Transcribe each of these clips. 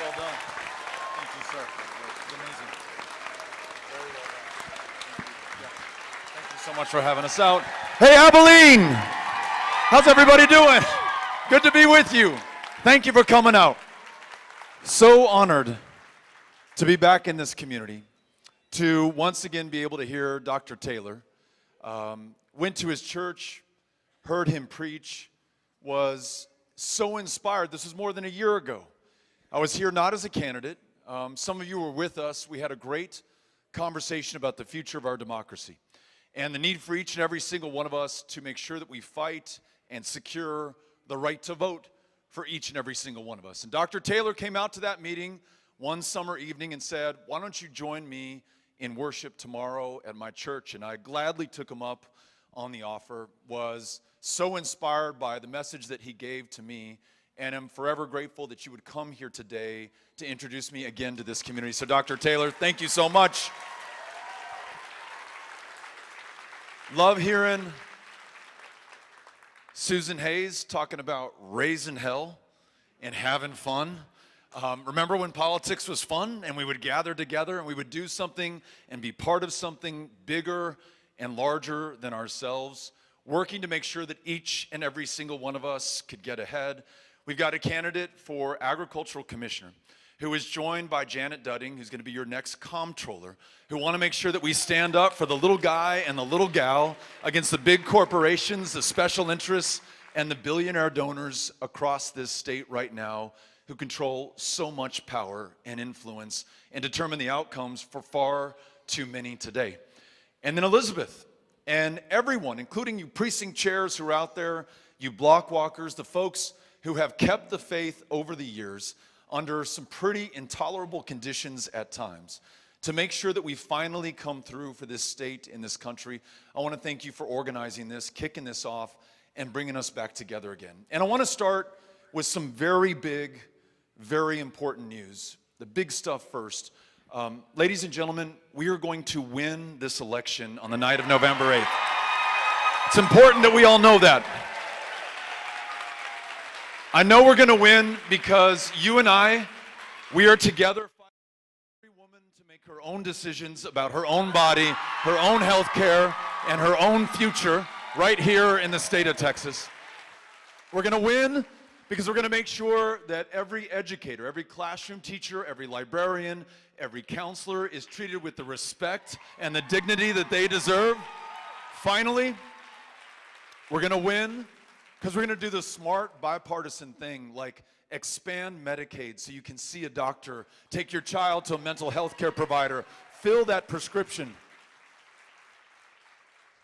Well done. Thank you, sir. It's amazing. Very well done. Thank you. Yeah. Thank you so much for having us out. Hey, Abilene! How's everybody doing? Good to be with you. Thank you for coming out. So honored to be back in this community, to once again be able to hear Dr. Taylor. Went to his church, heard him preach, was so inspired. This was more than a year ago. I was here not as a candidate. Some of you were with us. We had a great conversation about the future of our democracy and the need for each and every single one of us to make sure that we fight and secure the right to vote for each and every single one of us. And Dr. Taylor came out to that meeting one summer evening and said, "Why don't you join me in worship tomorrow at my church?" And I gladly took him up on the offer, was so inspired by the message that he gave to me, and I'm forever grateful that you would come here today to introduce me again to this community. So Dr. Taylor, thank you so much. Love hearing Susan Hayes talking about raising hell and having fun. Remember when politics was fun and we would gather together and we would do something and be part of something bigger and larger than ourselves, working to make sure that each and every single one of us could get ahead. We've got a candidate for Agricultural Commissioner who is joined by Janet Dudding, who's going to be your next comptroller, who want to make sure that we stand up for the little guy and the little gal against the big corporations, the special interests, and the billionaire donors across this state right now who control so much power and influence and determine the outcomes for far too many today. And then Elizabeth and everyone, including you precinct chairs who are out there, you block walkers, the folks who have kept the faith over the years under some pretty intolerable conditions at times, to make sure that we finally come through for this state and this country. I want to thank you for organizing this, kicking this off, and bringing us back together again. And I want to start with some very big, very important news. The big stuff first. Ladies and gentlemen, we are going to win this election on the night of November 8th. It's important that we all know that. I know we're going to win because you and I, we are together fighting for every woman to make her own decisions about her own body, her own health care, and her own future right here in the state of Texas. We're going to win because we're going to make sure that every educator, every classroom teacher, every librarian, every counselor is treated with the respect and the dignity that they deserve. Finally, we're going to win because we're going to do the smart bipartisan thing like expand Medicaid so you can see a doctor, take your child to a mental health care provider, fill that prescription.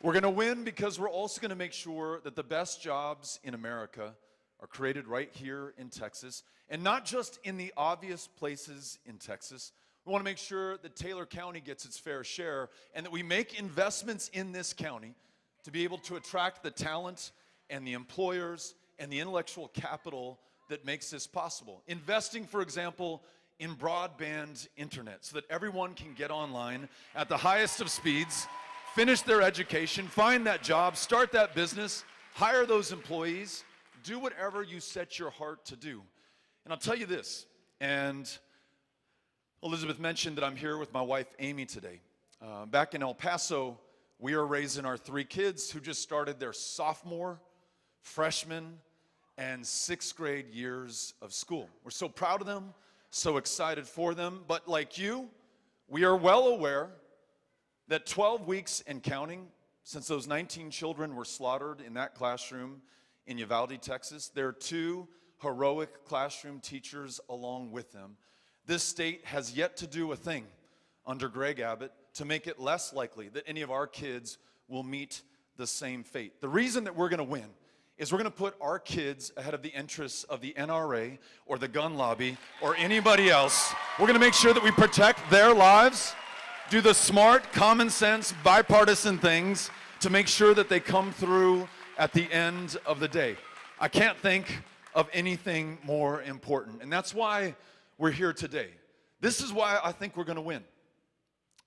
We're going to win because we're also going to make sure that the best jobs in America are created right here in Texas, and not just in the obvious places in Texas. We want to make sure that Taylor County gets its fair share and that we make investments in this county to be able to attract the talent and the employers and the intellectual capital that makes this possible. Investing, for example, in broadband internet so that everyone can get online at the highest of speeds, finish their education, find that job, start that business, hire those employees, do whatever you set your heart to do. And I'll tell you this, and Elizabeth mentioned that I'm here with my wife, Amy, today. Back in El Paso, we are raising our 3 kids who just started their sophomore, freshman, and 6th grade years of school. We're so proud of them, so excited for them, but like you, we are well aware that 12 weeks and counting since those 19 children were slaughtered in that classroom in Uvalde, Texas, there are 2 heroic classroom teachers along with them. This state has yet to do a thing under Greg Abbott to make it less likely that any of our kids will meet the same fate. The reason that we're going to win is we're going to put our kids ahead of the interests of the NRA or the gun lobby or anybody else. We're going to make sure that we protect their lives, do the smart, common sense, bipartisan things to make sure that they come through at the end of the day. I can't think of anything more important, and that's why we're here today. This is why I think we're going to win.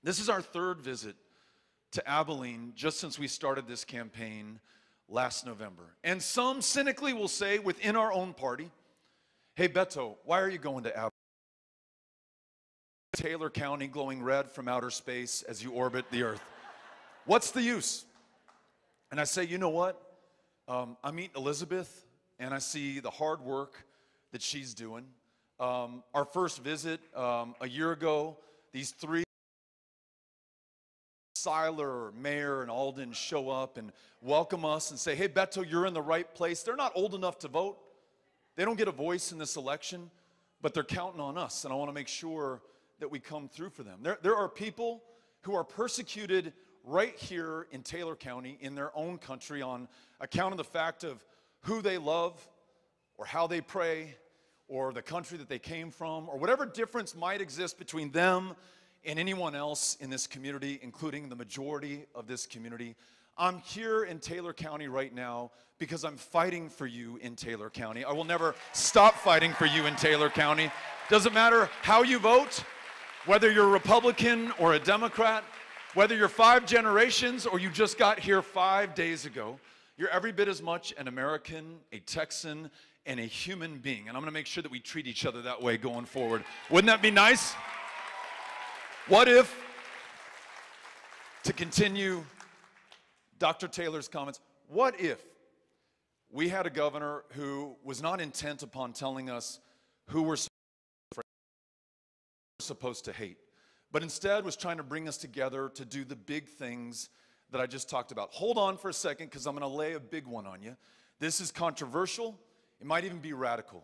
This is our 3rd visit to Abilene just since we started this campaign last November. And some cynically will say within our own party, "Hey, Beto, why are you going to Abilene?" Taylor County glowing red from outer space as you orbit the Earth. What's the use? And I say, you know what? I meet Elizabeth, and I see the hard work that she's doing. Our first visit a year ago, these three, Seiler, Mayor, and Alden, show up and welcome us and say, hey, Beto, you're in the right place. They're not old enough to vote. They don't get a voice in this election, but they're counting on us, and I want to make sure that we come through for them. There are people who are persecuted right here in Taylor County in their own country on account of the fact of who they love or how they pray or the country that they came from or whatever difference might exist between them and anyone else in this community, including the majority of this community. I'm here in Taylor County right now because I'm fighting for you in Taylor County. I will never stop fighting for you in Taylor County. Doesn't matter how you vote, whether you're a Republican or a Democrat, whether you're 5 generations or you just got here 5 days ago, you're every bit as much an American, a Texan, and a human being. And I'm gonna make sure that we treat each other that way going forward. Wouldn't that be nice? What if, to continue Dr. Taylor's comments, what if we had a governor who was not intent upon telling us who we're supposed to hate, but instead was trying to bring us together to do the big things that I just talked about? Hold on for a second, because I'm going to lay a big one on you. This is controversial. It might even be radical.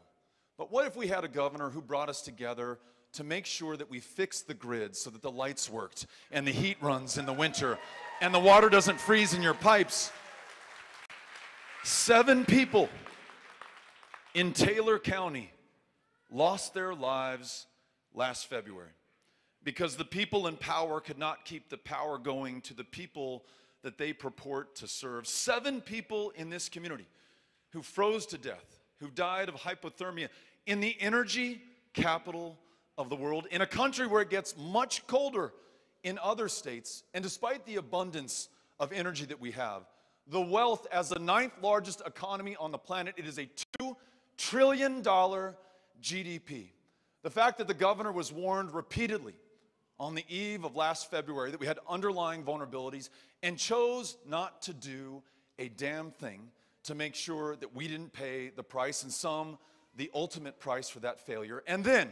But what if we had a governor who brought us together to make sure that we fixed the grid so that the lights worked and the heat runs in the winter and the water doesn't freeze in your pipes? 7 people in Taylor County lost their lives last February because the people in power could not keep the power going to the people that they purport to serve. 7 people in this community who froze to death, who died of hypothermia in the energy capital of the world, in a country where it gets much colder in other states. And despite the abundance of energy that we have, the wealth as the 9th largest economy on the planet, it is a $2 trillion GDP. The fact that the governor was warned repeatedly on the eve of last February that we had underlying vulnerabilities and chose not to do a damn thing to make sure that we didn't pay the price, and some the ultimate price for that failure, and then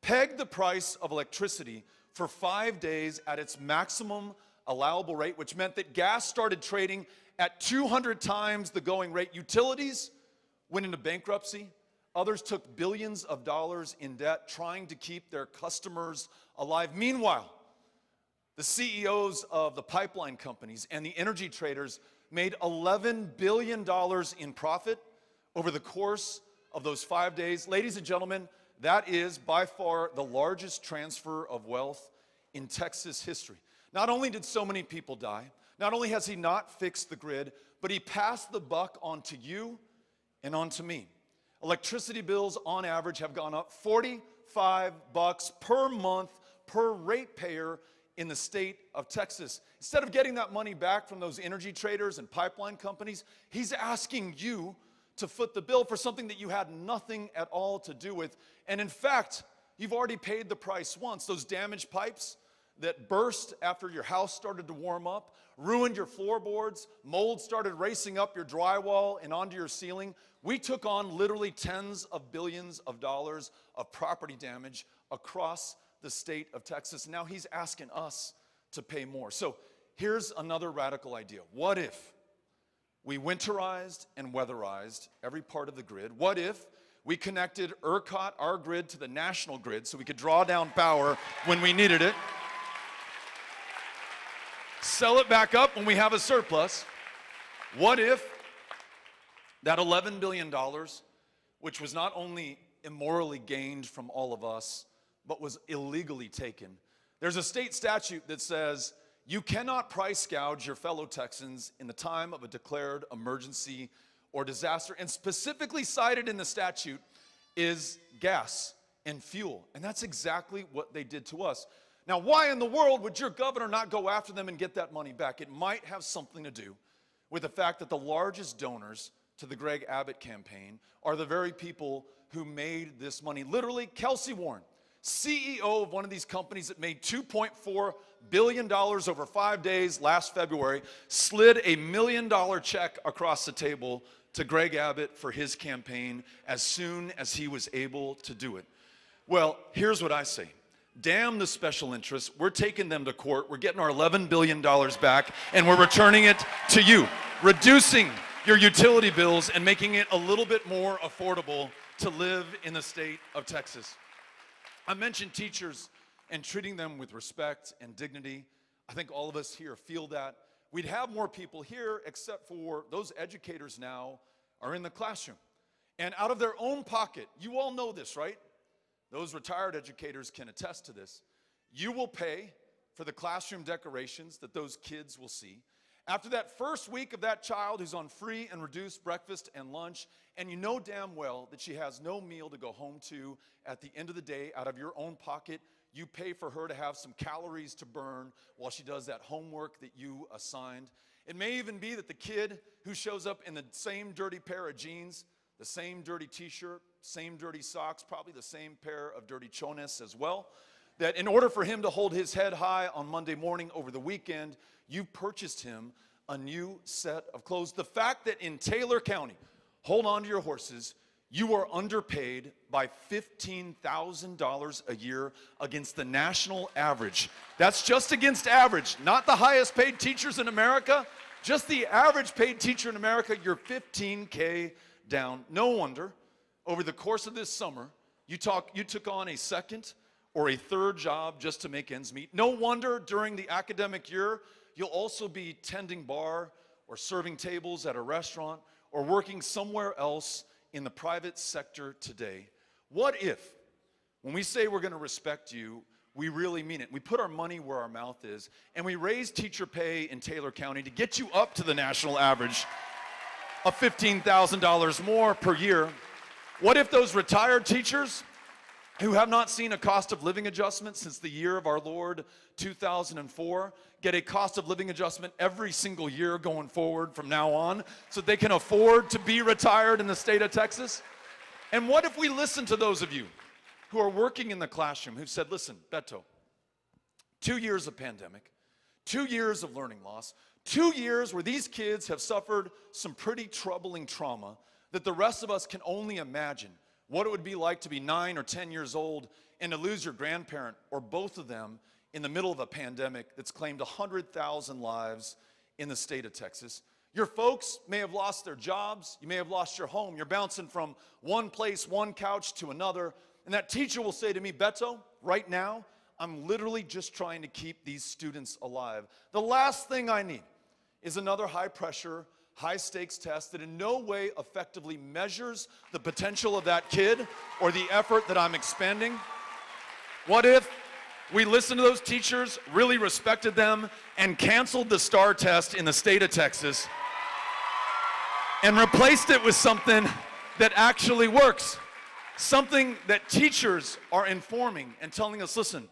pegged the price of electricity for 5 days at its maximum allowable rate, which meant that gas started trading at 200 times the going rate. Utilities went into bankruptcy. Others took billions of dollars in debt trying to keep their customers alive. Meanwhile, the CEOs of the pipeline companies and the energy traders made $11 billion in profit over the course of those 5 days. Ladies and gentlemen, that is by far the largest transfer of wealth in Texas history. Not only did so many people die, not only has he not fixed the grid, but he passed the buck on to you and on to me. Electricity bills on average have gone up $45 per month per ratepayer in the state of Texas. Instead of getting that money back from those energy traders and pipeline companies, he's asking you to foot the bill for something that you had nothing at all to do with. And in fact, you've already paid the price once. Those damaged pipes that burst after your house started to warm up, ruined your floorboards, mold started racing up your drywall and onto your ceiling. We took on literally tens of billions of dollars of property damage across the state of Texas. Now he's asking us to pay more. So here's another radical idea. What if we winterized and weatherized every part of the grid? What if we connected ERCOT, our grid, to the national grid so we could draw down power when we needed it, sell it back up when we have a surplus? What if that $11 billion, which was not only immorally gained from all of us, but was illegally taken? There's a state statute that says you cannot price gouge your fellow Texans in the time of a declared emergency or disaster. And specifically cited in the statute is gas and fuel. And that's exactly what they did to us. Now, why in the world would your governor not go after them and get that money back? It might have something to do with the fact that the largest donors to the Greg Abbott campaign are the very people who made this money. Literally, Kelsey Warren CEO of one of these companies that made $2.4 billion over 5 days last February, slid a $1 million check across the table to Greg Abbott for his campaign as soon as he was able to do it. Well, here's what I say. Damn the special interests. We're taking them to court. We're getting our $11 billion back, and we're returning it to you, reducing your utility bills and making it a little bit more affordable to live in the state of Texas. I mentioned teachers and treating them with respect and dignity. I think all of us here feel that. We'd have more people here, except for those educators now are in the classroom. And out of their own pocket, you all know this, right? Those retired educators can attest to this. You will pay for the classroom decorations that those kids will see. After that first week of that child who's on free and reduced breakfast and lunch, and you know damn well that she has no meal to go home to at the end of the day out of your own pocket, you pay for her to have some calories to burn while she does that homework that you assigned. It may even be that the kid who shows up in the same dirty pair of jeans, the same dirty t-shirt, same dirty socks, probably the same pair of dirty chones as well, that in order for him to hold his head high on Monday morning over the weekend, you purchased him a new set of clothes. The fact that in Taylor County, hold on to your horses, you are underpaid by $15,000 a year against the national average. That's just against average, not the highest paid teachers in America, just the average paid teacher in America, you're $15K down. No wonder, over the course of this summer, you took on a second or a third job just to make ends meet. No wonder during the academic year, you'll also be tending bar or serving tables at a restaurant or working somewhere else in the private sector today. What if, when we say we're going to respect you, we really mean it? We put our money where our mouth is, and we raise teacher pay in Taylor County to get you up to the national average of $15,000 more per year. What if those retired teachers who have not seen a cost of living adjustment since the year of our Lord 2004 get a cost of living adjustment every single year going forward from now on so they can afford to be retired in the state of Texas? And what if we listen to those of you who are working in the classroom who've said, listen, Beto, 2 years of pandemic, 2 years of learning loss, 2 years where these kids have suffered some pretty troubling trauma that the rest of us can only imagine what it would be like to be 9 or 10 years old and to lose your grandparent or both of them in the middle of a pandemic that's claimed 100,000 lives in the state of Texas. Your folks may have lost their jobs. You may have lost your home. You're bouncing from one place, one couch to another. And that teacher will say to me, Beto, right now, I'm literally just trying to keep these students alive. The last thing I need is another high-pressure, high-stakes test that in no way effectively measures the potential of that kid or the effort that I'm expending. What if we listened to those teachers, really respected them, and canceled the STAR test in the state of Texas and replaced it with something that actually works? Something that teachers are informing and telling us, listen,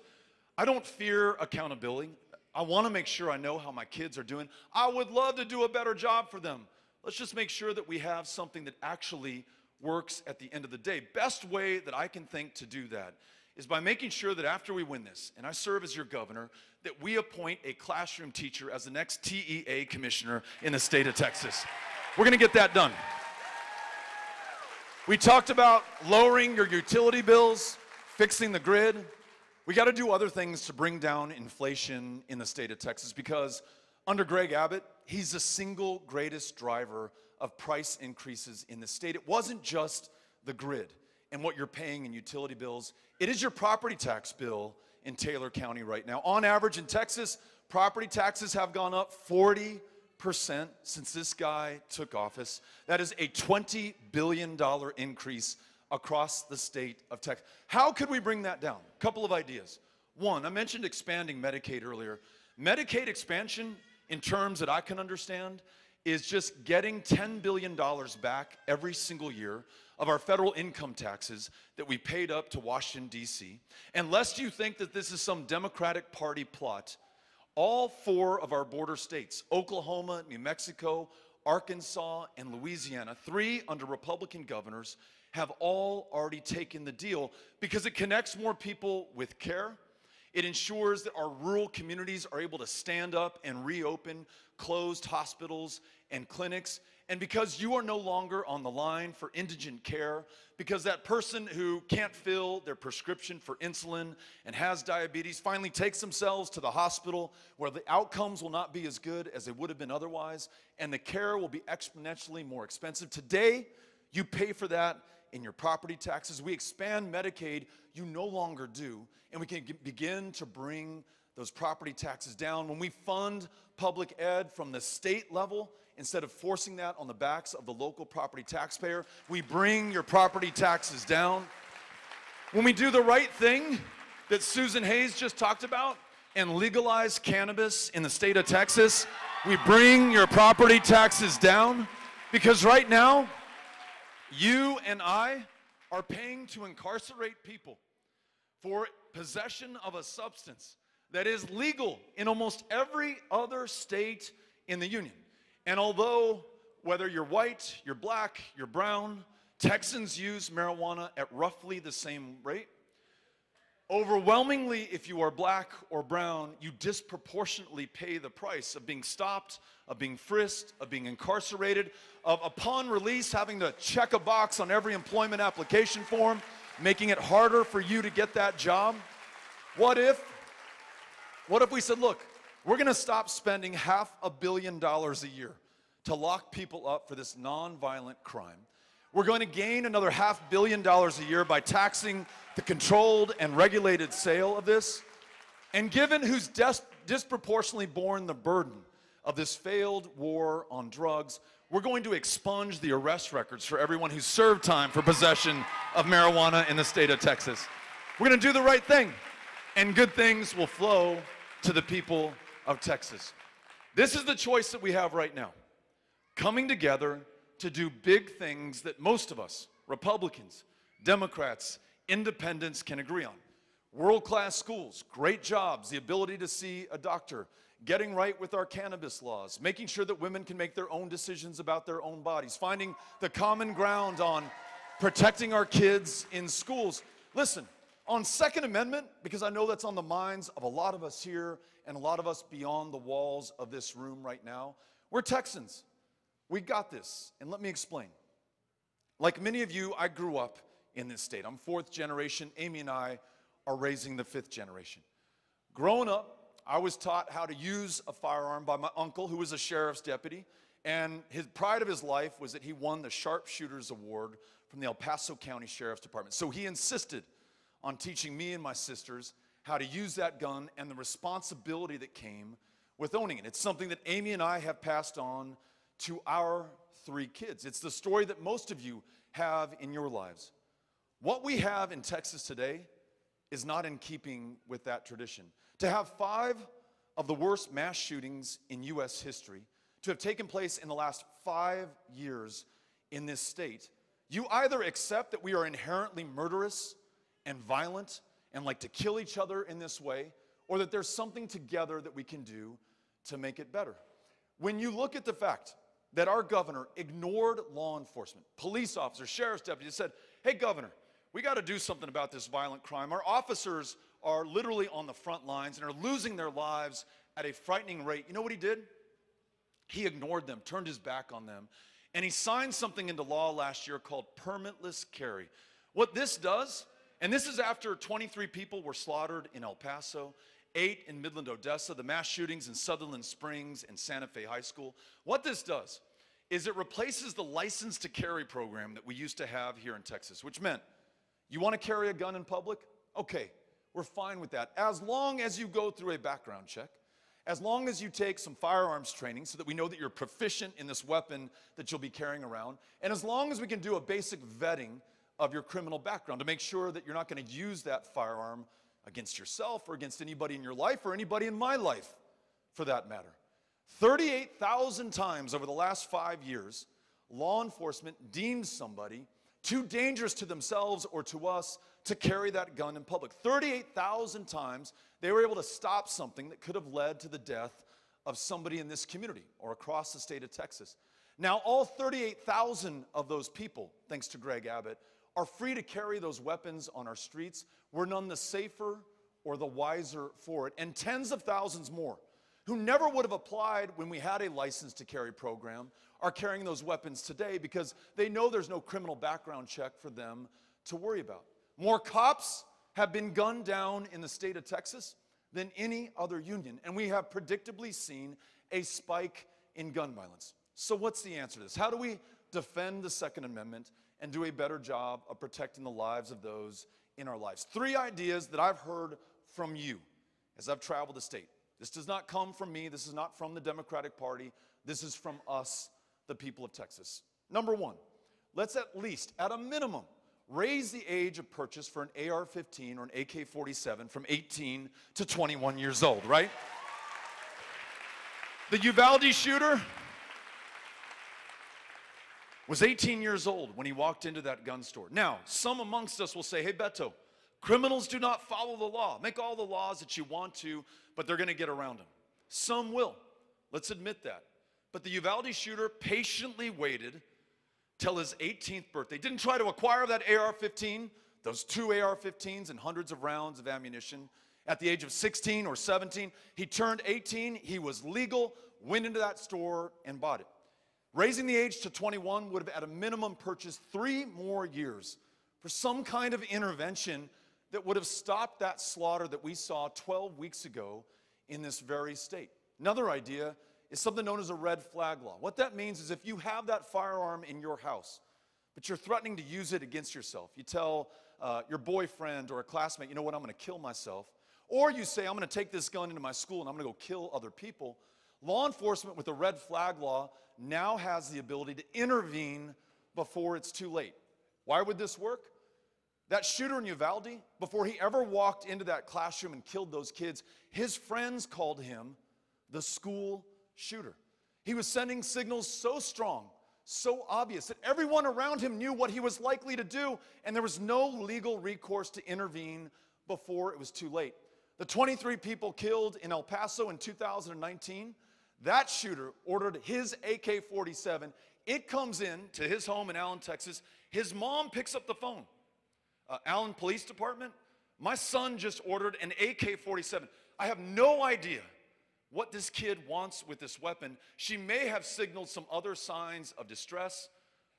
I don't fear accountability. I want to make sure I know how my kids are doing. I would love to do a better job for them. Let's just make sure that we have something that actually works at the end of the day. Best way that I can think to do that is by making sure that after we win this, and I serve as your governor, that we appoint a classroom teacher as the next TEA commissioner in the state of Texas. We're going to get that done. We talked about lowering your utility bills, fixing the grid. We got to do other things to bring down inflation in the state of Texas because under Greg Abbott, he's the single greatest driver of price increases in the state. It wasn't just the grid and what you're paying in utility bills. It is your property tax bill in Taylor County right now. On average in Texas, property taxes have gone up 40% since this guy took office. That is a $20 billion increase across the state of Texas. How could we bring that down? A couple of ideas. One, I mentioned expanding Medicaid earlier. Medicaid expansion, in terms that I can understand, is just getting $10 billion back every single year of our federal income taxes that we paid up to Washington, D.C. And lest you think that this is some Democratic Party plot, all 4 of our border states, Oklahoma, New Mexico, Arkansas, and Louisiana, 3 under Republican governors, have all already taken the deal because it connects more people with care. It ensures that our rural communities are able to stand up and reopen closed hospitals and clinics. And because you are no longer on the line for indigent care, because that person who can't fill their prescription for insulin and has diabetes finally takes themselves to the hospital where the outcomes will not be as good as they would have been otherwise, and the care will be exponentially more expensive. Today, you pay for that in your property taxes. We expand Medicaid, you no longer do, and we can begin to bring those property taxes down. When we fund public ed from the state level, instead of forcing that on the backs of the local property taxpayer, we bring your property taxes down. When we do the right thing that Susan Hayes just talked about and legalize cannabis in the state of Texas, we bring your property taxes down, because right now, you and I are paying to incarcerate people for possession of a substance that is legal in almost every other state in the union. And although whether you're white, you're black, you're brown, Texans use marijuana at roughly the same rate. Overwhelmingly, if you are black or brown, you disproportionately pay the price of being stopped, of being frisked, of being incarcerated, of upon release having to check a box on every employment application form, making it harder for you to get that job. What if we said, look, we're going to stop spending $500 million a year to lock people up for this nonviolent crime. We're going to gain another $500 million a year by taxing the controlled and regulated sale of this. And given who's disproportionately borne the burden of this failed war on drugs, we're going to expunge the arrest records for everyone who served time for possession of marijuana in the state of Texas. We're going to do the right thing, and good things will flow to the people of Texas. This is the choice that we have right now. Coming together to do big things that most of us, Republicans, Democrats, independents, can agree on. World-class schools, great jobs, the ability to see a doctor, getting right with our cannabis laws, making sure that women can make their own decisions about their own bodies, finding the common ground on protecting our kids in schools. Listen, on Second Amendment, because I know that's on the minds of a lot of us here and a lot of us beyond the walls of this room right now, we're Texans. We got this, and let me explain. Like many of you, I grew up in this state. I'm fourth generation. Amy and I are raising the fifth generation. Growing up, I was taught how to use a firearm by my uncle, who was a sheriff's deputy, and his pride of his life was that he won the Sharpshooters Award from the El Paso County Sheriff's Department. So he insisted on teaching me and my sisters how to use that gun and the responsibility that came with owning it. It's something that Amy and I have passed on to our 3 kids. It's the story that most of you have in your lives. What we have in Texas today is not in keeping with that tradition. To have 5 of the worst mass shootings in U.S. history to have taken place in the last 5 years in this state, you either accept that we are inherently murderous and violent and like to kill each other in this way, or that there's something together that we can do to make it better. When you look at the fact that our governor ignored law enforcement, police officers, sheriff's deputies, said, hey, governor, we got to do something about this violent crime. Our officers are literally on the front lines and are losing their lives at a frightening rate. You know what he did? He ignored them, turned his back on them, and he signed something into law last year called permitless carry. What this does, and this is after 23 people were slaughtered in El Paso, 8 in Midland, Odessa, the mass shootings in Sutherland Springs and Santa Fe High School. What this does is it replaces the license to carry program that we used to have here in Texas, which meant you want to carry a gun in public? Okay, we're fine with that. As long as you go through a background check, as long as you take some firearms training so that we know that you're proficient in this weapon that you'll be carrying around, and as long as we can do a basic vetting of your criminal background to make sure that you're not going to use that firearm against yourself or against anybody in your life or anybody in my life, for that matter. 38,000 times over the last 5 years, law enforcement deemed somebody too dangerous to themselves or to us to carry that gun in public. 38,000 times they were able to stop something that could have led to the death of somebody in this community or across the state of Texas. Now, all 38,000 of those people, thanks to Greg Abbott, are free to carry those weapons on our streets, we're none the safer or the wiser for it. And tens of thousands more who never would have applied when we had a license to carry program are carrying those weapons today because they know there's no criminal background check for them to worry about. More cops have been gunned down in the state of Texas than any other union, and we have predictably seen a spike in gun violence. So what's the answer to this? How do we defend the Second Amendment and do a better job of protecting the lives of those in our lives? 3 ideas that I've heard from you as I've traveled the state. This does not come from me. This is not from the Democratic Party. This is from us, the people of Texas. Number 1, let's at least, at a minimum, raise the age of purchase for an AR-15 or an AK-47 from 18 to 21 years old, right? The Uvalde shooter was 18 years old when he walked into that gun store. Now, some amongst us will say, hey, Beto, criminals do not follow the law. Make all the laws that you want to, but they're going to get around them. Some will. Let's admit that. But the Uvalde shooter patiently waited till his 18th birthday. Didn't try to acquire that AR-15, those 2 AR-15s and hundreds of rounds of ammunition. At the age of 16 or 17, he turned 18. He was legal, went into that store and bought it. Raising the age to 21 would have at a minimum purchased 3 more years for some kind of intervention that would have stopped that slaughter that we saw 12 weeks ago in this very state. Another idea is something known as a red flag law. What that means is if you have that firearm in your house, but you're threatening to use it against yourself, you tell your boyfriend or a classmate, you know what, I'm going to kill myself, or you say, I'm going to take this gun into my school and I'm going to go kill other people, law enforcement with the red flag law now has the ability to intervene before it's too late. Why would this work? That shooter in Uvalde, before he ever walked into that classroom and killed those kids, his friends called him the school shooter. He was sending signals so strong, so obvious, that everyone around him knew what he was likely to do, and there was no legal recourse to intervene before it was too late. The 23 people killed in El Paso in 2019, that shooter ordered his AK-47. It comes in to his home in Allen, Texas. His mom picks up the phone. Allen Police Department, my son just ordered an AK-47. I have no idea what this kid wants with this weapon. She may have signaled some other signs of distress.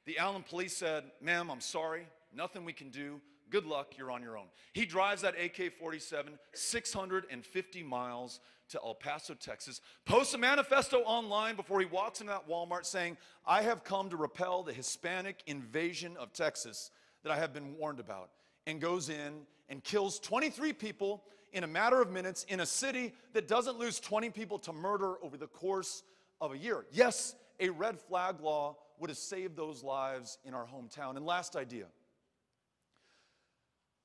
The Allen police said, ma'am, I'm sorry, nothing we can do. Good luck, you're on your own. He drives that AK-47 650 miles to El Paso, Texas, posts a manifesto online before he walks into that Walmart saying, I have come to repel the Hispanic invasion of Texas that I have been warned about, and goes in and kills 23 people in a matter of minutes in a city that doesn't lose 20 people to murder over the course of a year. Yes, a red flag law would have saved those lives in our hometown. And last idea.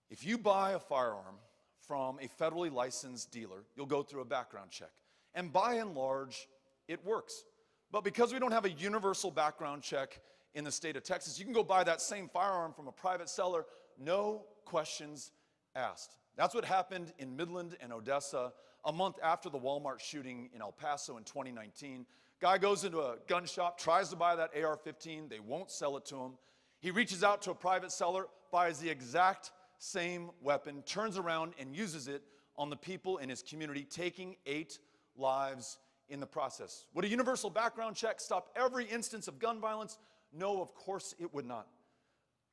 If you buy a firearm from a federally licensed dealer, you'll go through a background check. And by and large, it works. But because we don't have a universal background check in the state of Texas, you can go buy that same firearm from a private seller, no questions asked. That's what happened in Midland and Odessa a month after the Walmart shooting in El Paso in 2019. Guy goes into a gun shop, tries to buy that AR-15. They won't sell it to him. He reaches out to a private seller, buys the exact same weapon, turns around and uses it on the people in his community, taking 8 lives in the process. Would a universal background check stop every instance of gun violence? No, of course it would not.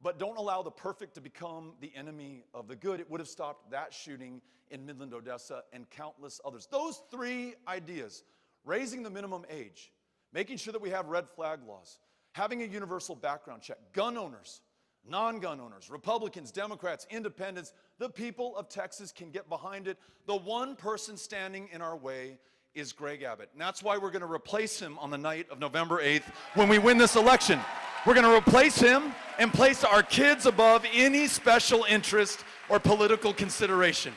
But don't allow the perfect to become the enemy of the good. It would have stopped that shooting in Midland, Odessa, and countless others. Those 3 ideas, raising the minimum age, making sure that we have red flag laws, having a universal background check, gun owners, non-gun owners, Republicans, Democrats, independents, the people of Texas can get behind it. The one person standing in our way is Greg Abbott. And that's why we're going to replace him on the night of November 8th when we win this election. We're going to replace him and place our kids above any special interest or political consideration.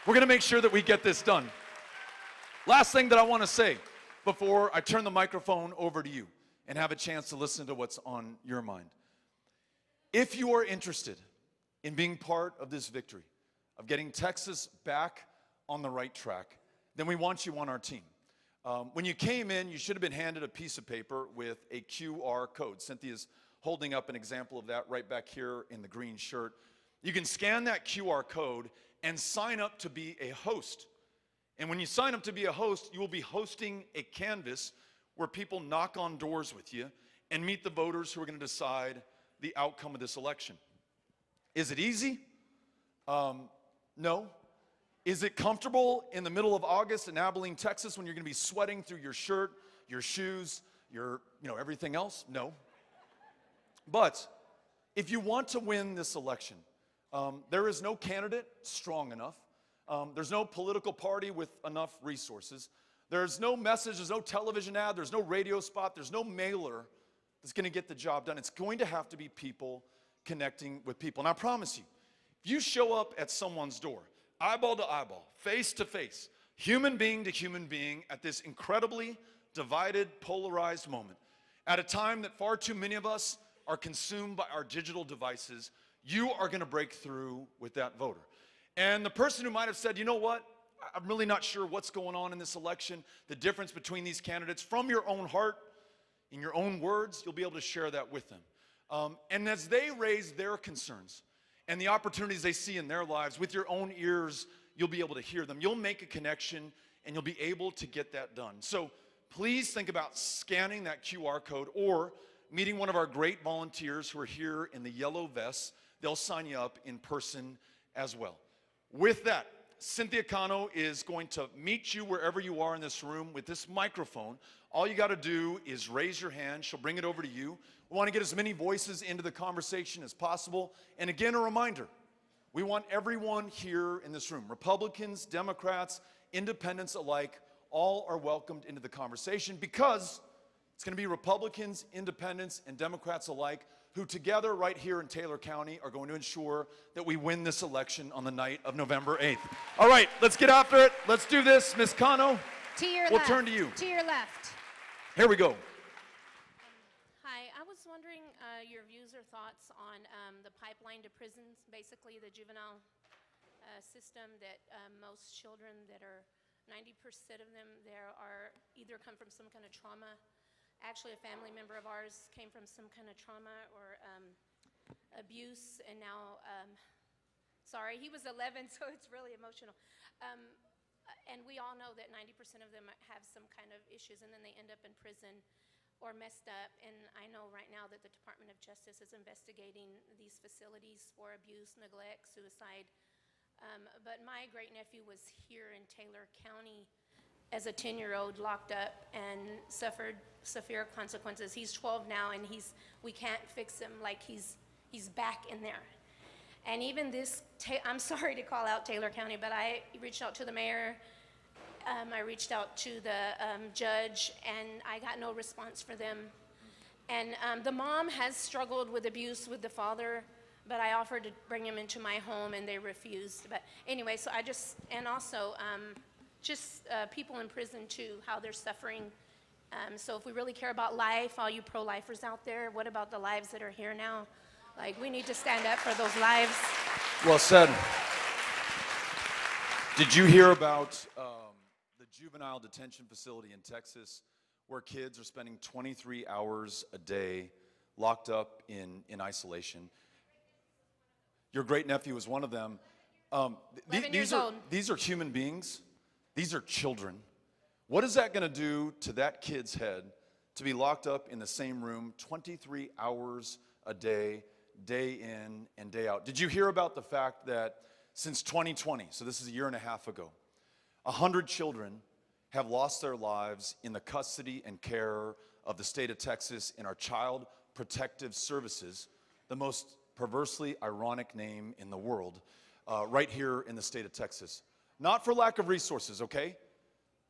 We're going to make sure that we get this done. Last thing that I want to say before I turn the microphone over to you and have a chance to listen to what's on your mind. If you are interested in being part of this victory, of getting Texas back on the right track, then we want you on our team. When you came in, you should have been handed a piece of paper with a QR code. Cynthia's holding up an example of that right back here in the green shirt. You can scan that QR code and sign up to be a host. And when you sign up to be a host, you will be hosting a canvas where people knock on doors with you and meet the voters who are going to decide the outcome of this election. Is it easy? No. Is it comfortable in the middle of August in Abilene, Texas, when you're going to be sweating through your shirt, your shoes, your, everything else? No. But if you want to win this election, there is no candidate strong enough. There's no political party with enough resources. There's no message, there's no television ad, there's no radio spot, there's no mailer that's going to get the job done. It's going to have to be people connecting with people. And I promise you, if you show up at someone's door, eyeball to eyeball, face to face, human being to human being, at this incredibly divided, polarized moment, at a time that far too many of us are consumed by our digital devices, you are going to break through with that voter. And the person who might have said, you know what, I'm really not sure what's going on in this election, the difference between these candidates, from your own heart, in your own words, you'll be able to share that with them. And as they raise their concerns and the opportunities they see in their lives, with your own ears, you'll be able to hear them. You'll make a connection, and you'll be able to get that done. So please think about scanning that QR code or meeting one of our great volunteers who are here in the yellow vests. They'll sign you up in person as well. With that, Cynthia Cano is going to meet you wherever you are in this room with this microphone. All you got to do is raise your hand. She'll bring it over to you. We want to get as many voices into the conversation as possible. And again, a reminder, we want everyone here in this room, Republicans, Democrats, independents alike, all are welcomed into the conversation, because it's going to be Republicans, independents, and Democrats alike who together right here in Taylor County are going to ensure that we win this election on the night of November 8th. All right, let's get after it. Let's do this. Ms. Cano, we'll turn to you. To your left. Here we go. Hi, I was wondering your views or thoughts on the pipeline to prisons, basically the juvenile system, that most children that are 90% of them there are either come from some kind of trauma. Actually, a family member of ours came from some kind of trauma or abuse, and now, sorry, he was 11, so it's really emotional. And we all know that 90% of them have some kind of issues, and then they end up in prison or messed up. And I know right now that the Department of Justice is investigating these facilities for abuse, neglect, suicide. But my great-nephew was here in Taylor County as a 10-year-old, locked up and suffered severe consequences. He's 12 now, and we can't fix him, like he's back in there. And even this, I'm sorry to call out Taylor County, but I reached out to the mayor, I reached out to the judge, and I got no response for them. And the mom has struggled with abuse with the father, but I offered to bring him into my home, and they refused. But anyway, so and also, people in prison too, how they're suffering. So if we really care about life, all you pro-lifers out there, what about the lives that are here now? Like, we need to stand up for those lives. Well said. Did you hear about the juvenile detention facility in Texas, where kids are spending 23 hours a day locked up in isolation? Your great-nephew was one of them. 11 years old. These are human beings. These are children. What is that going to do to that kid's head to be locked up in the same room 23 hours a day, day in and day out? Did you hear about the fact that since 2020, so this is a year and a half ago, 100 children have lost their lives in the custody and care of the state of Texas in our Child Protective Services, the most perversely ironic name in the world, right here in the state of Texas. Not for lack of resources, okay?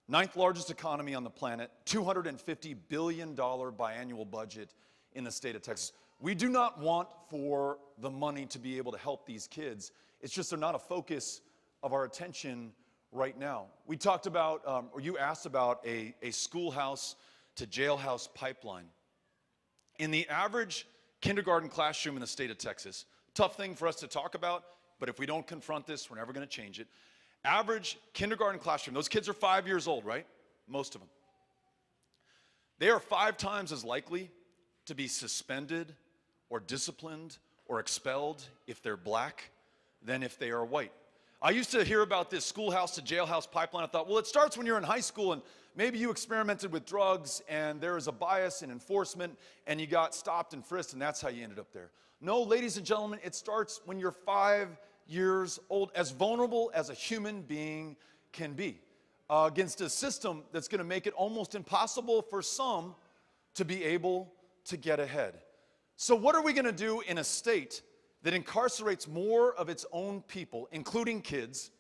9th largest economy on the planet, $250 billion biannual budget in the state of Texas. We do not want for the money to be able to help these kids. It's just they're not a focus of our attention right now. We talked about, or you asked about a schoolhouse to jailhouse pipeline. In the average kindergarten classroom in the state of Texas, tough thing for us to talk about, but if we don't confront this, we're never going to change it. Average kindergarten classroom, those kids are 5 years old, right? Most of them. They are 5 times as likely to be suspended or disciplined or expelled if they're black than if they are white. I used to hear about this schoolhouse to jailhouse pipeline. I thought, well, it starts when you're in high school and maybe you experimented with drugs and there is a bias in enforcement and you got stopped and frisked and that's how you ended up there. No, ladies and gentlemen, it starts when you're 5 years old, as vulnerable as a human being can be, against a system that's going to make it almost impossible for some to be able to get ahead. So what are we going to do in a state that incarcerates more of its own people, including kids,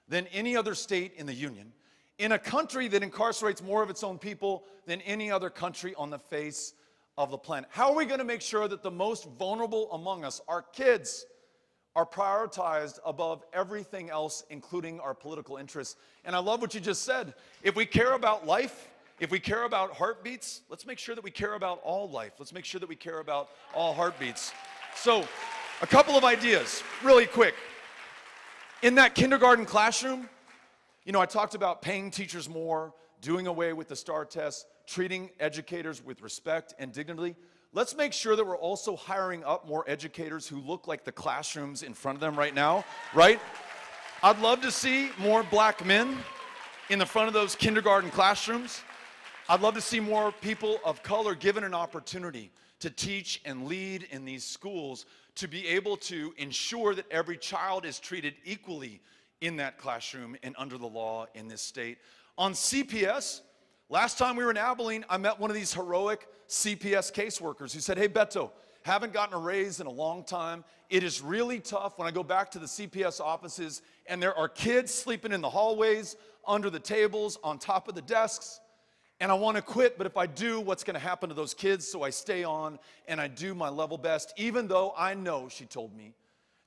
than any other state in the Union, in a country that incarcerates more of its own people than any other country on the face of the planet? How are we going to make sure that the most vulnerable among us, our kids, are prioritized above everything else, including our political interests? And I love what you just said. If we care about life, if we care about heartbeats, let's make sure that we care about all life. Let's make sure that we care about all heartbeats. So, a couple of ideas, really quick. In that kindergarten classroom, I talked about paying teachers more, doing away with the STAR test, treating educators with respect and dignity. Let's make sure that we're also hiring up more educators who look like the classrooms in front of them right now, right? I'd love to see more black men in the front of those kindergarten classrooms. I'd love to see more people of color given an opportunity to teach and lead in these schools, to be able to ensure that every child is treated equally in that classroom and under the law in this state. On CPS, last time we were in Abilene, I met one of these heroic CPS caseworkers who said, hey, Beto, haven't gotten a raise in a long time. It is really tough when I go back to the CPS offices and there are kids sleeping in the hallways, under the tables, on top of the desks. And I want to quit, but if I do, what's going to happen to those kids? So I stay on and I do my level best, even though I know, she told me,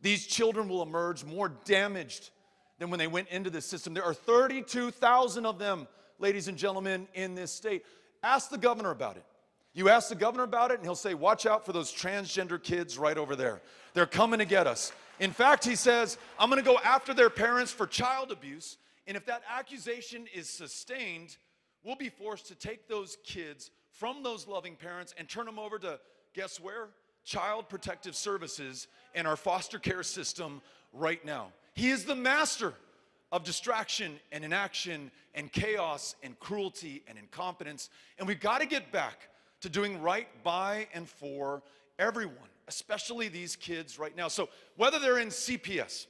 these children will emerge more damaged than when they went into this system. There are 32,000 of them, ladies and gentlemen, in this state. Ask the governor about it. You ask the governor about it, and he'll say, watch out for those transgender kids right over there. They're coming to get us. In fact, he says, I'm going to go after their parents for child abuse, and if that accusation is sustained, we'll be forced to take those kids from those loving parents and turn them over to, guess where? Child Protective Services and our foster care system right now. He is the master of distraction and inaction and chaos and cruelty and incompetence. And we've got to get back to doing right by and for everyone, especially these kids right now. So whether they're in CPS,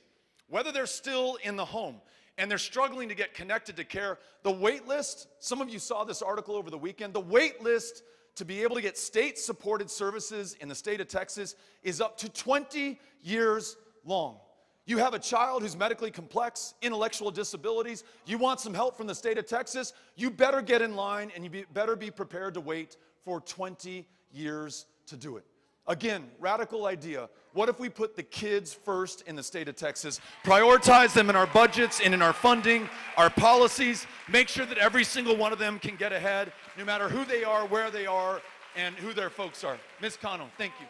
whether they're still in the home, and they're struggling to get connected to care, the wait list, some of you saw this article over the weekend, the wait list to be able to get state-supported services in the state of Texas is up to 20 years long. You have a child who's medically complex, intellectual disabilities, you want some help from the state of Texas, you better get in line and you better be prepared to wait for 20 years to do it. Again, radical idea. What if we put the kids first in the state of Texas, prioritize them in our budgets and in our funding, our policies, make sure that every single one of them can get ahead, no matter who they are, where they are, and who their folks are. Ms. Cano, thank you.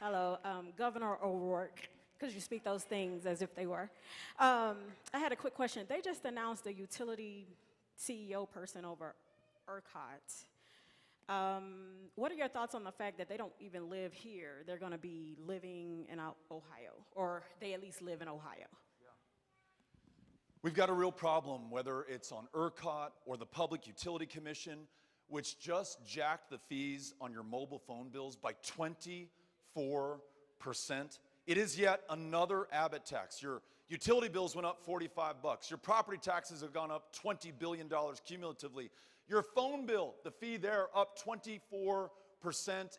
Hello, Governor O'Rourke, because you speak those things as if they were. I had a quick question. They just announced a utility CEO person over ERCOT. What are your thoughts on the fact that they don't even live here? They're going to be living in Ohio, or they at least live in Ohio. Yeah. We've got a real problem, whether it's on ERCOT or the Public Utility Commission, which just jacked the fees on your mobile phone bills by 24%. It is yet another Abbott tax. Your utility bills went up $45. Your property taxes have gone up $20 billion cumulatively. Your phone bill, the fee there, up 24%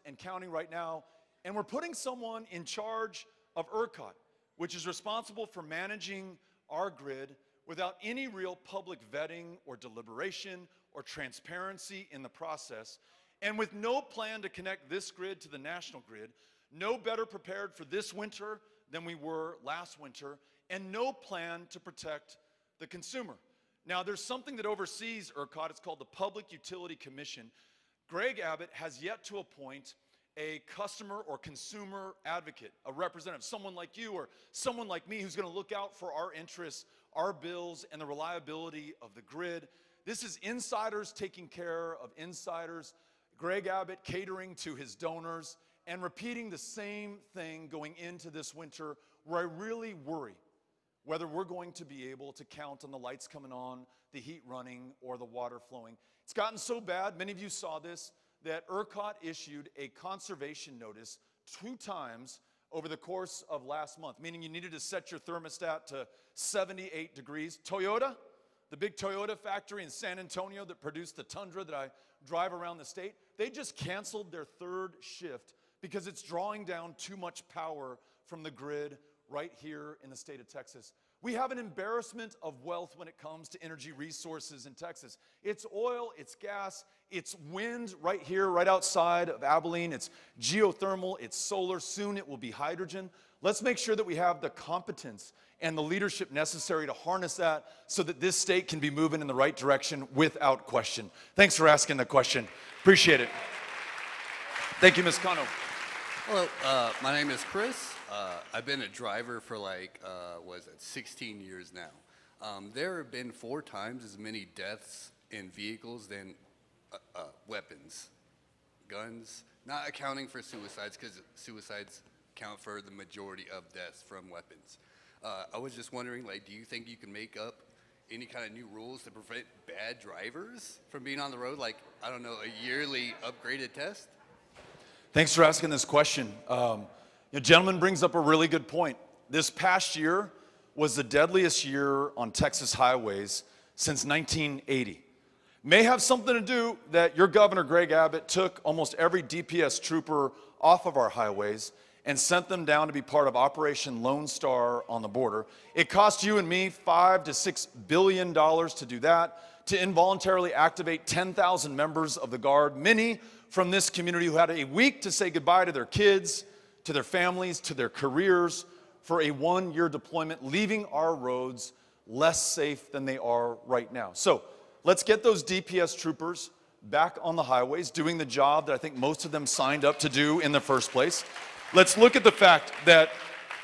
and counting right now. And we're putting someone in charge of ERCOT, which is responsible for managing our grid without any real public vetting or deliberation or transparency in the process, and with no plan to connect this grid to the national grid, no better prepared for this winter than we were last winter, and no plan to protect the consumer. Now, there's something that oversees ERCOT. It's called the Public Utility Commission. Greg Abbott has yet to appoint a customer or consumer advocate, a representative, someone like you or someone like me who's going to look out for our interests, our bills, and the reliability of the grid. This is insiders taking care of insiders, Greg Abbott catering to his donors, and repeating the same thing going into this winter, where I really worry whether we're going to be able to count on the lights coming on, the heat running, or the water flowing. It's gotten so bad, many of you saw this, that ERCOT issued a conservation notice 2 times over the course of last month, meaning you needed to set your thermostat to 78 degrees. Toyota, the big Toyota factory in San Antonio that produced the Tundra that I drive around the state, they just canceled their 3rd shift because it's drawing down too much power from the grid right here in the state of Texas. We have an embarrassment of wealth when it comes to energy resources in Texas. It's oil, it's gas, it's wind right here, right outside of Abilene. It's geothermal, it's solar. Soon it will be hydrogen. Let's make sure that we have the competence and the leadership necessary to harness that so that this state can be moving in the right direction without question. Thanks for asking the question. Appreciate it. Thank you, Ms. Cano. Hello, my name is Chris. I've been a driver for 16 years now. There have been 4 times as many deaths in vehicles than weapons, guns, not accounting for suicides, because suicides count for the majority of deaths from weapons. I was just wondering, do you think you can make up any kind of new rules to prevent bad drivers from being on the road? I don't know, a yearly upgraded test? Thanks for asking this question. The gentleman brings up a really good point. This past year was the deadliest year on Texas highways since 1980. May have something to do that your governor, Greg Abbott, took almost every DPS trooper off of our highways and sent them down to be part of Operation Lone Star on the border. It cost you and me $5 to $6 billion to do that, to involuntarily activate 10,000 members of the Guard, many from this community who had a week to say goodbye to their kids, to their families, to their careers, for a 1-year deployment, leaving our roads less safe than they are right now. So let's get those DPS troopers back on the highways, doing the job that I think most of them signed up to do in the first place. Let's look at the fact that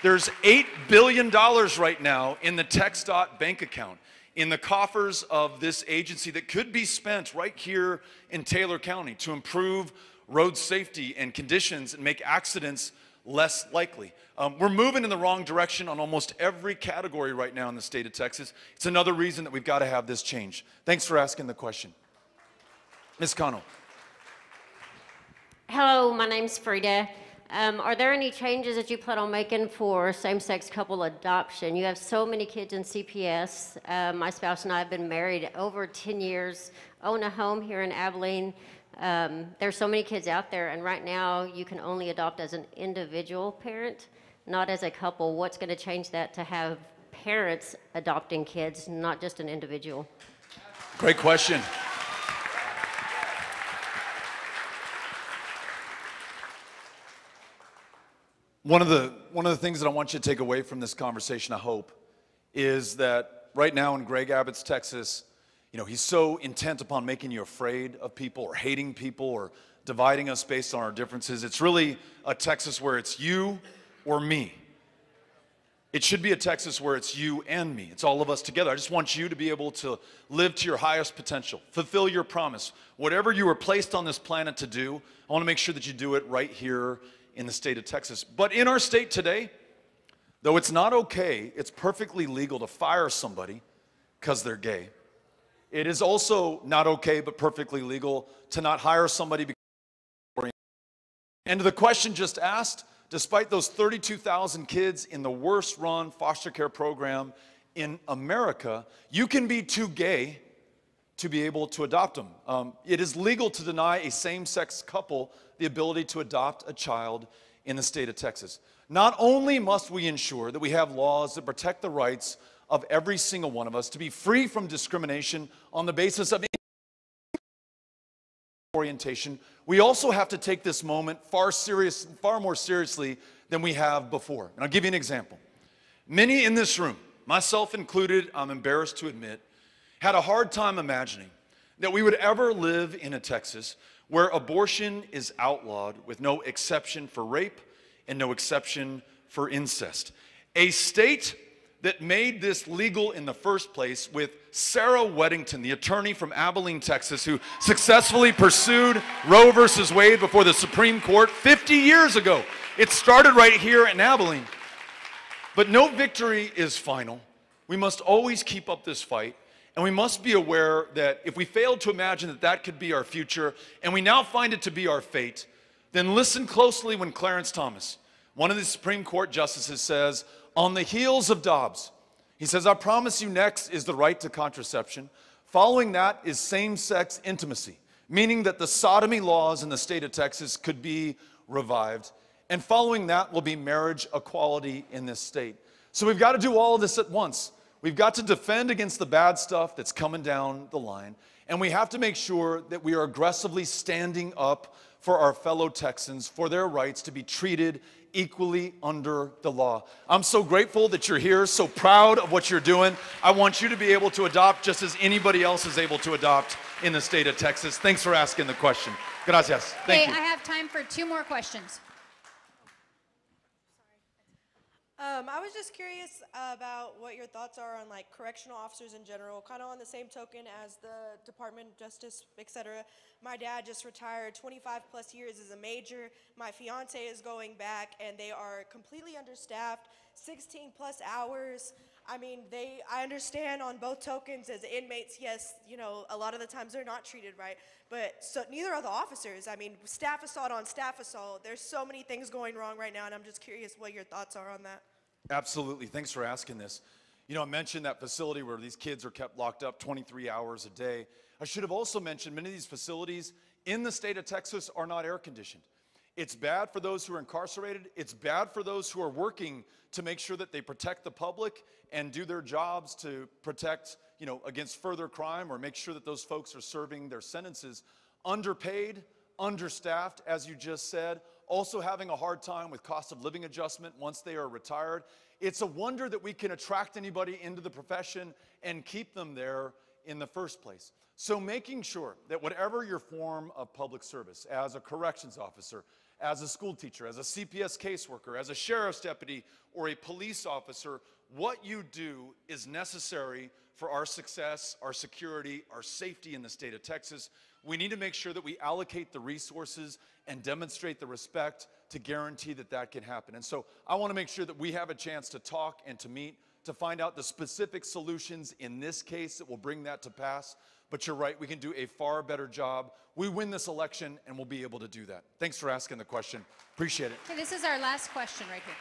there's $8 billion right now in the TxDOT bank account, in the coffers of this agency, that could be spent right here in Taylor County to improve road safety and conditions and make accidents less likely. We're moving in the wrong direction on almost every category right now in the state of Texas. It's another reason that we've got to have this change. Thanks for asking the question. Ms. Cano. Hello, my name's Frida. Are there any changes that you plan on making for same-sex couple adoption? You have so many kids in CPS. My spouse and I have been married over 10 years, own a home here in Abilene. There's so many kids out there, and right now you can only adopt as an individual parent, not as a couple. What's going to change that to have parents adopting kids, not just an individual? Great question. One of the things that I want you to take away from this conversation, I hope, is that right now in Greg Abbott's Texas, he's so intent upon making you afraid of people or hating people or dividing us based on our differences. It's really a Texas where it's you or me. It should be a Texas where it's you and me. It's all of us together. I just want you to be able to live to your highest potential, fulfill your promise. Whatever you were placed on this planet to do, I want to make sure that you do it right here in the state of Texas. But in our state today, though it's not okay, it's perfectly legal to fire somebody because they're gay. It is also not okay, but perfectly legal, to not hire somebody because they're oriented. And to the question just asked, despite those 32,000 kids in the worst run foster care program in America, you can be too gay to be able to adopt them. It is legal to deny a same-sex couple the ability to adopt a child in the state of Texas. Not only must we ensure that we have laws that protect the rights of every single one of us to be free from discrimination on the basis of orientation, we also have to take this moment far more seriously than we have before. And I'll give you an example. Many in this room, myself included, I'm embarrassed to admit, had a hard time imagining that we would ever live in a Texas where abortion is outlawed with no exception for rape and no exception for incest. A state that made this legal in the first place with Sarah Weddington, the attorney from Abilene, Texas, who successfully pursued Roe versus Wade before the Supreme Court 50 years ago. It started right here in Abilene. But no victory is final. We must always keep up this fight, and we must be aware that if we fail to imagine that that could be our future, and we now find it to be our fate, then listen closely when Clarence Thomas, one of the Supreme Court justices, says, on the heels of Dobbs, he says, I promise you next is the right to contraception. Following that is same-sex intimacy, meaning that the sodomy laws in the state of Texas could be revived. And following that will be marriage equality in this state. So we've got to do all of this at once. We've got to defend against the bad stuff that's coming down the line. And we have to make sure that we are aggressively standing up for our fellow Texans, for their rights to be treated equally under the law. I'm so grateful that you're here, so proud of what you're doing. I want you to be able to adopt just as anybody else is able to adopt in the state of Texas. Thanks for asking the question. Gracias. Thank you. I have time for 2 more questions. I was just curious about what your thoughts are on like correctional officers in general, kind of on the same token as the Department of Justice, etc. My dad just retired, 25 plus years as a major. My fiance is going back and they are completely understaffed, 16 plus hours. I mean, I understand on both tokens as inmates, yes, you know, a lot of the times they're not treated right, but so neither are the officers. I mean, staff assault on staff assault. There's so many things going wrong right now, and I'm just curious what your thoughts are on that. Absolutely. Thanks for asking this. You know, I mentioned that facility where these kids are kept locked up 23 hours a day. I should have also mentioned many of these facilities in the state of Texas are not air conditioned. It's bad for those who are incarcerated. It's bad for those who are working to make sure that they protect the public and do their jobs to protect, you know, against further crime or make sure that those folks are serving their sentences. Underpaid, understaffed, as you just said, also having a hard time with cost of living adjustment once they are retired. It's a wonder that we can attract anybody into the profession and keep them there in the first place. So making sure that whatever your form of public service, as a corrections officer, as a school teacher, as a CPS caseworker, as a sheriff's deputy, or a police officer, what you do is necessary for our success, our security, our safety in the state of Texas. We need to make sure that we allocate the resources and demonstrate the respect to guarantee that that can happen. And so I want to make sure that we have a chance to talk and to meet, to find out the specific solutions in this case that will bring that to pass. But you're right, we can do a far better job. We win this election and we'll be able to do that. Thanks for asking the question. Appreciate it. Okay, this is our last question right here.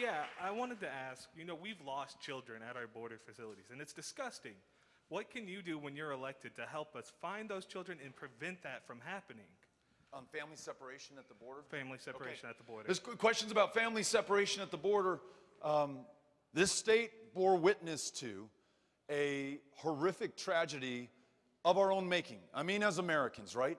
Yeah, I wanted to ask, you know, we've lost children at our border facilities, and it's disgusting. What can you do when you're elected to help us find those children and prevent that from happening? Family separation at the border? Family separation at the border. There's questions about family separation at the border. This state bore witness to a horrific tragedy of our own making. I mean, as Americans, right?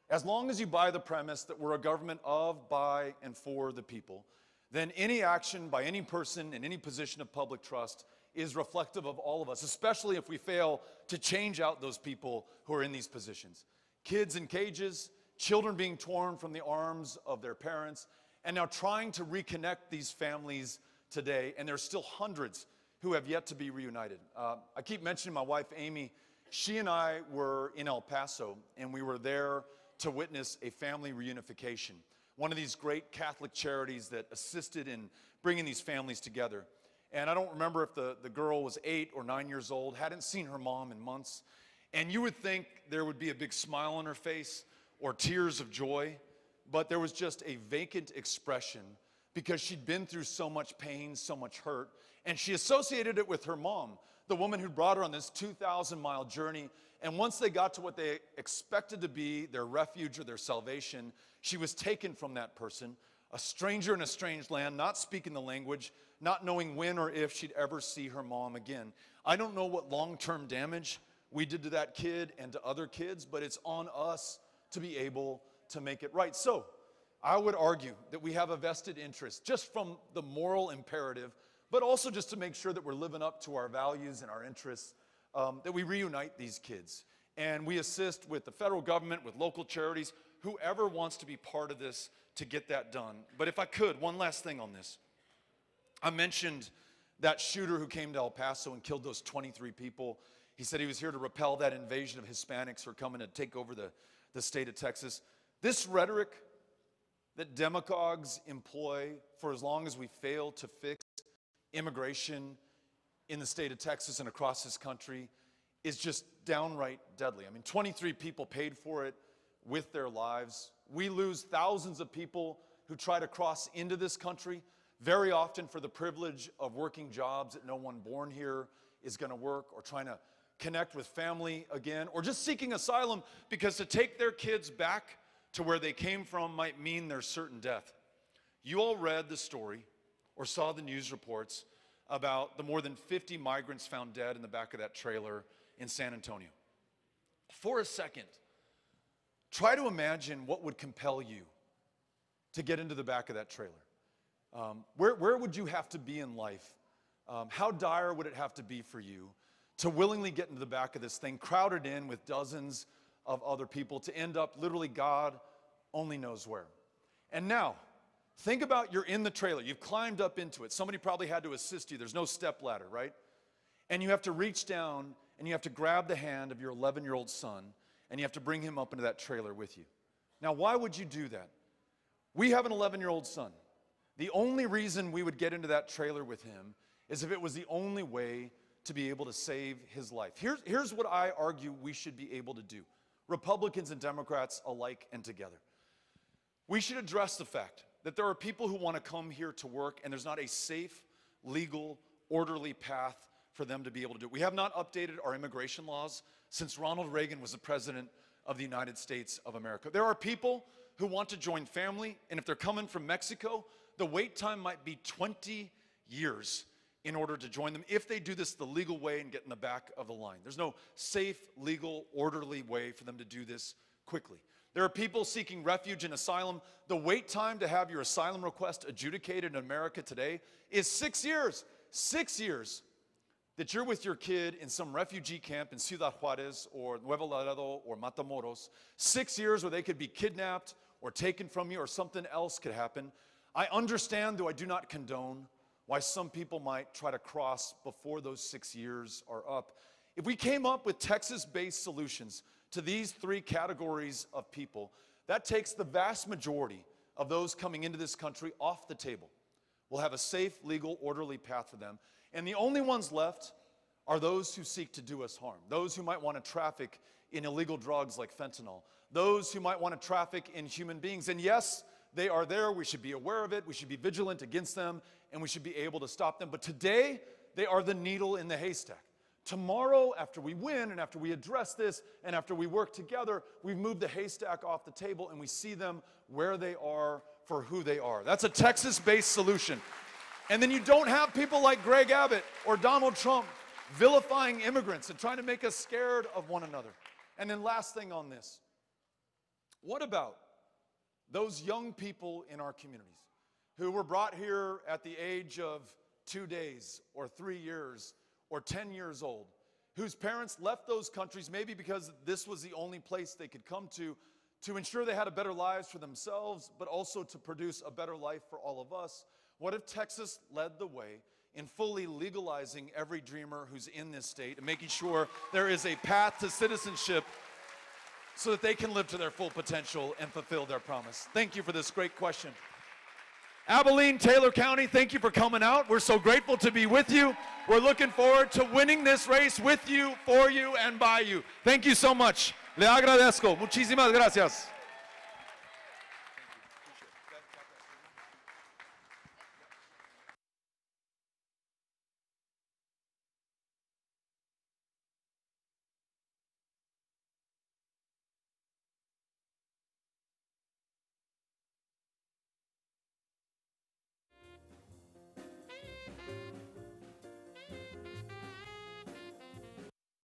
As long as you buy the premise that we're a government of, by, and for the people, then any action by any person in any position of public trust is reflective of all of us, especially if we fail to change out those people who are in these positions. Kids in cages, children being torn from the arms of their parents, and now trying to reconnect these families today, and there's still hundreds who have yet to be reunited. I keep mentioning my wife, Amy. She and I were in El Paso, and we were there to witness a family reunification, one of these great Catholic charities that assisted in bringing these families together. And I don't remember if the girl was 8 or 9 years old, hadn't seen her mom in months. And you would think there would be a big smile on her face or tears of joy, but there was just a vacant expression because she'd been through so much pain, so much hurt, and she associated it with her mom, the woman who brought her on this 2,000-mile journey. And once they got to what they expected to be their refuge or their salvation, she was taken from that person, a stranger in a strange land, not speaking the language, not knowing when or if she'd ever see her mom again. I don't know what long-term damage we did to that kid and to other kids, but it's on us to be able to make it right. So I would argue that we have a vested interest, just from the moral imperative, but also just to make sure that we're living up to our values and our interests, that we reunite these kids. And we assist with the federal government, with local charities, whoever wants to be part of this to get that done. But if I could, one last thing on this. I mentioned that shooter who came to El Paso and killed those 23 people. He said he was here to repel that invasion of Hispanics who are coming to take over the state of Texas. This rhetoric that demagogues employ for as long as we fail to fix immigration in the state of Texas and across this country is just downright deadly. I mean, 23 people paid for it with their lives. We lose thousands of people who try to cross into this country, very often for the privilege of working jobs that no one born here is going to work, or trying to connect with family again, or just seeking asylum because to take their kids back to where they came from might mean their certain death. You all read the story or saw the news reports about the more than 50 migrants found dead in the back of that trailer in San Antonio. For a second, try to imagine what would compel you to get into the back of that trailer. Where would you have to be in life? How dire would it have to be for you to willingly get into the back of this thing, crowded in with dozens of other people, to end up literally God only knows where? And now, think about you're in the trailer. You've climbed up into it. Somebody probably had to assist you. There's no step ladder, right? And you have to reach down and you have to grab the hand of your 11-year-old son and you have to bring him up into that trailer with you. Now, why would you do that? We have an 11-year-old son. The only reason we would get into that trailer with him is if it was the only way to be able to save his life. Here's what I argue we should be able to do, Republicans and Democrats alike and together. We should address the fact that there are people who want to come here to work and there's not a safe, legal, orderly path for them to be able to do it. We have not updated our immigration laws since Ronald Reagan was the president of the United States of America. There are people who want to join family, and if they're coming from Mexico, the wait time might be 20 years in order to join them if they do this the legal way and get in the back of the line. There's no safe, legal, orderly way for them to do this quickly. There are people seeking refuge and asylum. The wait time to have your asylum request adjudicated in America today is 6 years. 6 years that you're with your kid in some refugee camp in Ciudad Juarez or Nuevo Laredo or Matamoros. 6 years where they could be kidnapped or taken from you or something else could happen. I understand, though I do not condone, why some people might try to cross before those 6 years are up. If we came up with Texas-based solutions to these three categories of people, that takes the vast majority of those coming into this country off the table. We'll have a safe, legal, orderly path for them. And the only ones left are those who seek to do us harm, those who might want to traffic in illegal drugs like fentanyl, those who might want to traffic in human beings. And yes, they are there. We should be aware of it. We should be vigilant against them, and we should be able to stop them. But today, they are the needle in the haystack. Tomorrow, after we win and after we address this and after we work together, we've moved the haystack off the table and we see them where they are for who they are. That's a Texas-based solution. And then you don't have people like Greg Abbott or Donald Trump vilifying immigrants and trying to make us scared of one another. And then last thing on this, what about those young people in our communities who were brought here at the age of 2 days or 3 years or 10 years old, whose parents left those countries maybe because this was the only place they could come to ensure they had a better lives for themselves, but also to produce a better life for all of us? What if Texas led the way in fully legalizing every dreamer who's in this state and making sure there is a path to citizenship so that they can live to their full potential and fulfill their promise? Thank you for this great question. Abilene, Taylor County, thank you for coming out. We're so grateful to be with you. We're looking forward to winning this race with you, for you, and by you. Thank you so much. Le agradezco. Muchísimas gracias.